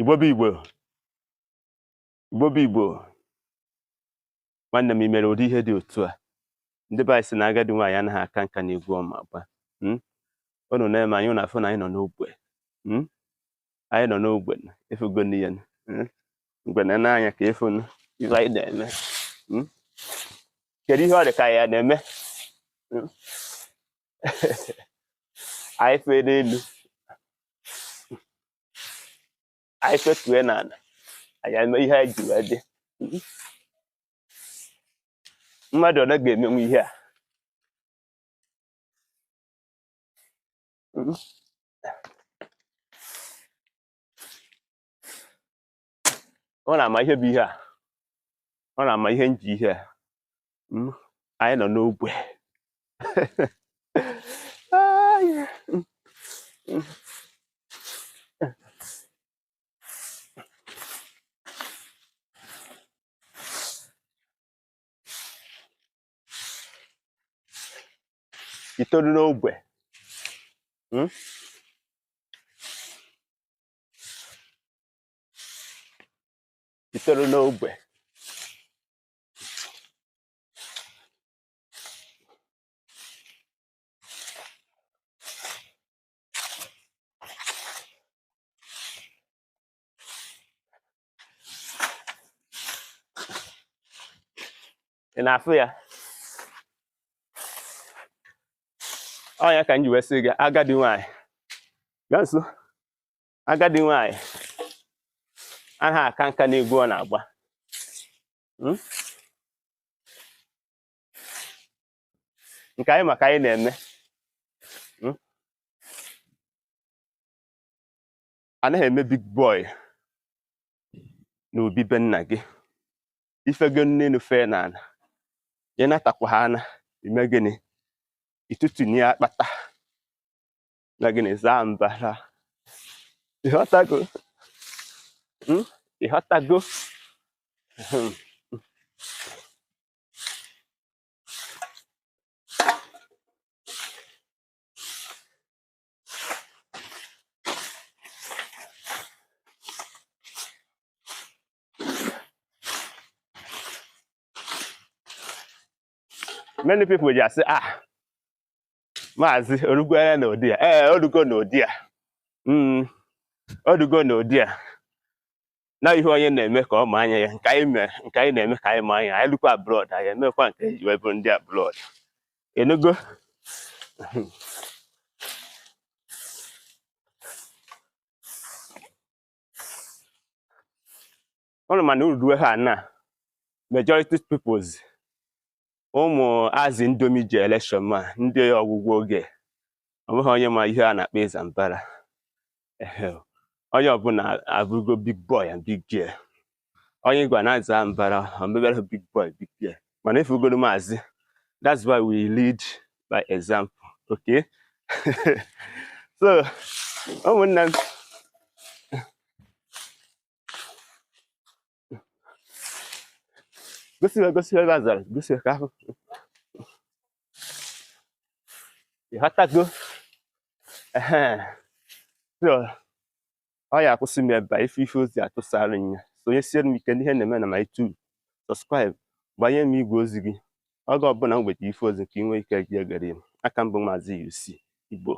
Igbo bụ Igbo nwanne m mere ụdị ihe dị otu a ndị be anyị sị na agadi nwaanyị anaghị aka nka n'egwu ọma gba unu na-eme anyị na afọ na anyị nọ n'ogbe anyị nọ n'ogbe efugo n'ihe mgbe na-anya ka efu ihe anyị na-eme kedu ihe ọ dị ka ya na-eme anyị fee n'elu anyị fetue n'ala anyị eme ihe anyị ji wee dị mmadụ ọ ga-emenwu ihe a ọ na-ama ihe bụ ihe a ọ na-ama ihe nji ihe a anyị nọ n'ogbe itoolu n'ogbe itoolu n'ogbe ị na-afụ ya ọ ya ka m ji wee sị gị agadi nwaanyị gaa nso agadi nwaanyị anaghị aka nka n'egwu ọ na-agba nke anyị maka anyị na-eme anaghị eme big boy na obi be nna gị ifego nne nufe n'ala ya natakwa ha ana ime gịnị itutunye akpata na gịnị zaa mbara ịghọtago ịghọtago many people just say Maazi orugwere na ụdị a orugo n'ụdị a orugo n'ụdị a na ihe onye na-eme ka ọ ma anya ya nke anyị na-eme ka anyị ma anya anyị lukwa abroad anyị emekwa nke eji wee bụrụ ndị abroad enugo ọnụ mana uruwe ha na majority peoples ụmụ azị ndomi ji election ma ndị ọgwụgwụ oge onweghị onye ma ihe a na-akpọ ịza mbara onye ọbụla abụrụgo big boy and big girl onye gwa na-aza mbara omebere big boy big girl mana ifugoro Maazi, that's why we lead by example, okay? So ụmụnne m gosi ebe azara gosi ka ahụ ịghọtago ọ ya akwụsị m ebe ife ozi atụsara nya sonyesiere m ike n'ihe na-eme na my YouTube, subscribe, gbanye m igwe ozi gị oge ọbụla m weta ife ozi nke inwe ike gị egere m aka mbụ Maazi-UC Igbo.